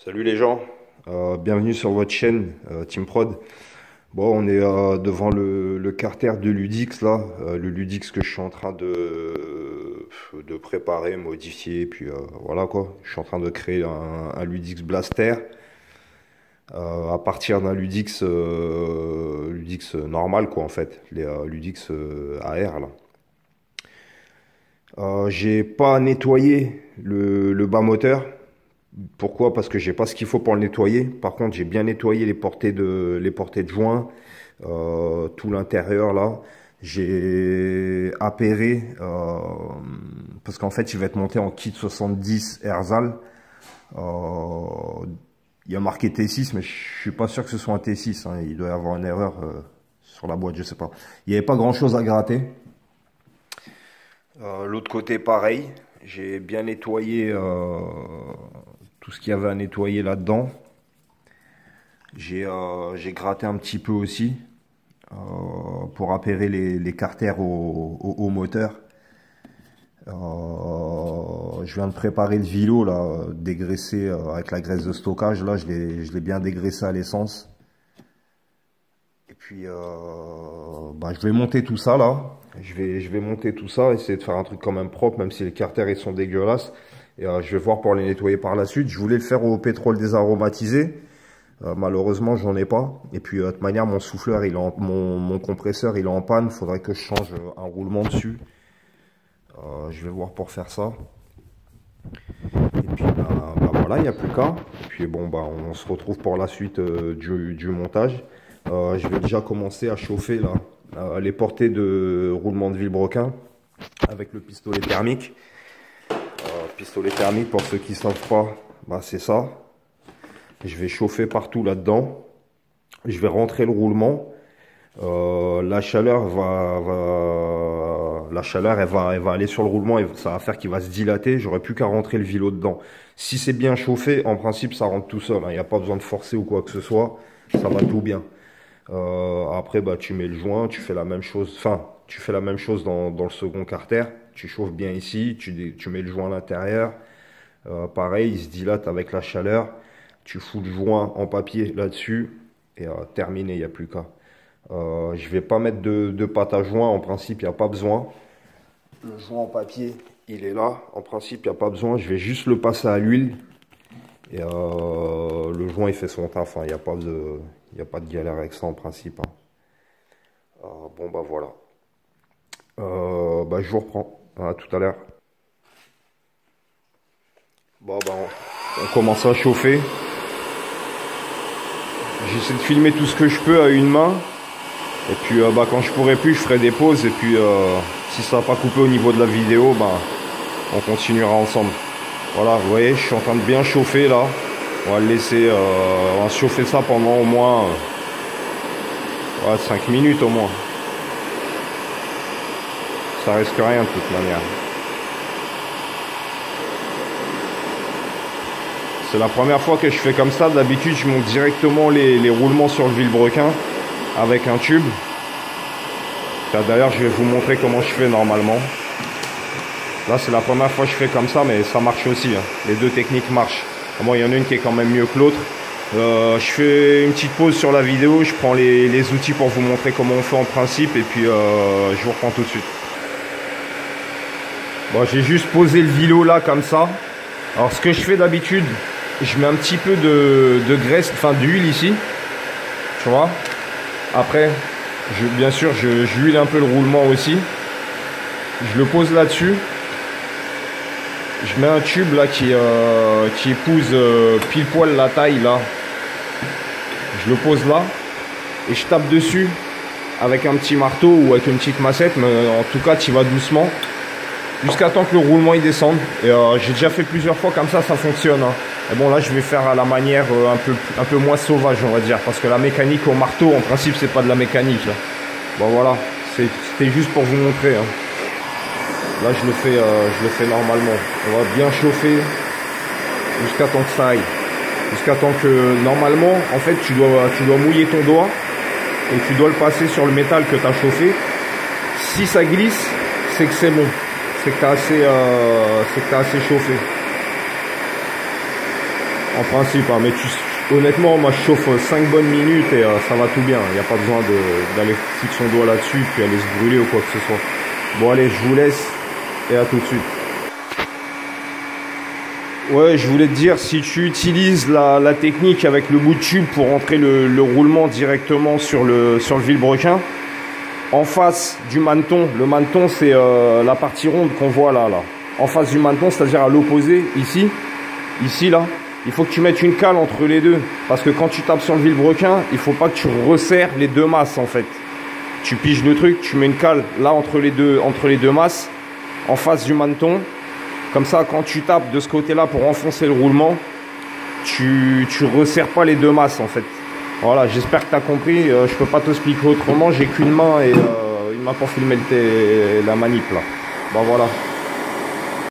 Salut les gens, bienvenue sur votre chaîne Team Prod. Bon, on est devant le carter de Ludix là, le Ludix que je suis en train de préparer, modifier, puis voilà quoi. Je suis en train de créer un Ludix Blaster à partir d'un Ludix, Ludix normal quoi en fait, les Ludix AR là. J'ai pas nettoyé le bas moteur. Pourquoi? Parce que j'ai pas ce qu'il faut pour le nettoyer. Par contre, j'ai bien nettoyé les portées de joint, tout l'intérieur là. J'ai appairé parce qu'en fait, il va être monté en kit 70 Erzal. Il y a marqué T6, mais je suis pas sûr que ce soit un T6. Hein. Il doit y avoir une erreur sur la boîte, je sais pas. Il n'y avait pas grand chose à gratter. L'autre côté, pareil. J'ai bien nettoyé tout ce qu'il y avait à nettoyer là-dedans. J'ai gratté un petit peu aussi pour appairer les carters au moteur. Je viens de préparer le vilo là, dégraissé avec la graisse de stockage. Là, je l'ai bien dégraissé à l'essence. Et puis, je vais monter tout ça là. Je vais monter tout ça, essayer de faire un truc quand même propre, même si les carters ils sont dégueulasses. Et je vais voir pour les nettoyer par la suite. Je voulais le faire au pétrole désaromatisé. Malheureusement, j'en ai pas. Et puis, de toute manière, mon souffleur, mon compresseur, il est en panne. Il faudrait que je change un roulement dessus. Je vais voir pour faire ça. Et puis, voilà, il n'y a plus qu'à. Et puis, bon, on se retrouve pour la suite du montage. Je vais déjà commencer à chauffer là les portées de roulement de vilebrequin avec le pistolet thermique. Pistolet thermique, pour ceux qui ne savent pas, c'est ça. Je vais chauffer partout là-dedans. Je vais rentrer le roulement. La chaleur elle va aller sur le roulement et ça va faire qu'il va se dilater. J'aurai plus qu'à rentrer le vilo dedans. Si c'est bien chauffé, en principe, ça rentre tout seul. Il n'y a pas besoin de forcer ou quoi que ce soit. Ça va tout bien. Après, tu mets le joint, tu fais la même chose. Enfin, tu fais la même chose dans le second carter. Tu chauffes bien ici, tu mets le joint à l'intérieur. Pareil, il se dilate avec la chaleur. Tu fous le joint en papier là-dessus. Et terminé, il n'y a plus qu'à. Je vais pas mettre de pâte à joint. En principe, il n'y a pas besoin. Le joint en papier, il est là. En principe, il n'y a pas besoin. Je vais juste le passer à l'huile. Et le joint, il fait son taf. Il n'y a pas de galère avec ça en principe. Voilà. Je vous reprends. À tout à l'heure. On commence à chauffer. J'essaie de filmer tout ce que je peux à une main. Et puis quand je pourrai plus, je ferai des pauses. Et puis si ça n'a pas coupé au niveau de la vidéo, on continuera ensemble. Voilà, vous voyez, je suis en train de bien chauffer là. On va le laisser, on va chauffer ça pendant au moins 5 minutes au moins. Ça risque rien de toute manière. C'est la première fois que je fais comme ça. D'habitude, je monte directement les roulements sur le vilebrequin avec un tube. D'ailleurs, je vais vous montrer comment je fais normalement. Là, c'est la première fois que je fais comme ça, mais ça marche aussi. Hein. Les deux techniques marchent. Bon, il y en a une qui est quand même mieux que l'autre. Je fais une petite pause sur la vidéo. Je prends les outils pour vous montrer comment on fait en principe. Et puis, je vous reprends tout de suite. Bon, j'ai juste posé le vilo là, comme ça. Alors, ce que je fais d'habitude, je mets un petit peu de graisse, enfin d'huile ici. Tu vois. Après, bien sûr, j'huile un peu le roulement aussi. Je le pose là-dessus. Je mets un tube là qui épouse pile poil la taille là. Je le pose là et je tape dessus avec un petit marteau ou avec une petite massette, mais en tout cas tu vas doucement jusqu'à temps que le roulement il descende. Et j'ai déjà fait plusieurs fois comme ça fonctionne. Hein. Et bon là je vais faire à la manière un peu moins sauvage on va dire, parce que la mécanique au marteau en principe c'est pas de la mécanique là. Bon voilà, c'était juste pour vous montrer. Hein. Là, je le fais normalement. On va bien chauffer jusqu'à temps que ça aille. Jusqu'à temps que, normalement, en fait, tu dois mouiller ton doigt et tu dois le passer sur le métal que tu as chauffé. Si ça glisse, c'est que c'est bon. C'est que tu as assez chauffé. En principe, hein, mais honnêtement, moi je chauffe 5 bonnes minutes et ça va tout bien. Il n'y a pas besoin d'aller foutre son doigt là-dessus puis aller se brûler ou quoi que ce soit. Bon allez, je vous laisse et à tout de suite. Ouais, je voulais te dire, si tu utilises la technique avec le bout de tube pour rentrer le roulement directement sur le vilebrequin, en face du maneton, le maneton c'est la partie ronde qu'on voit là. En face du maneton, c'est-à-dire à l'opposé, ici là, il faut que tu mettes une cale entre les deux. Parce que quand tu tapes sur le vilebrequin, il faut pas que tu resserres les deux masses en fait. Tu piges le truc, tu mets une cale là entre les deux masses, en face du maneton. Comme ça, quand tu tapes de ce côté-là pour enfoncer le roulement, tu resserres pas les deux masses en fait. Voilà, j'espère que tu as compris. Je peux pas t'expliquer autrement, j'ai qu'une main et il m'a pas filmé la manip là. Bon voilà.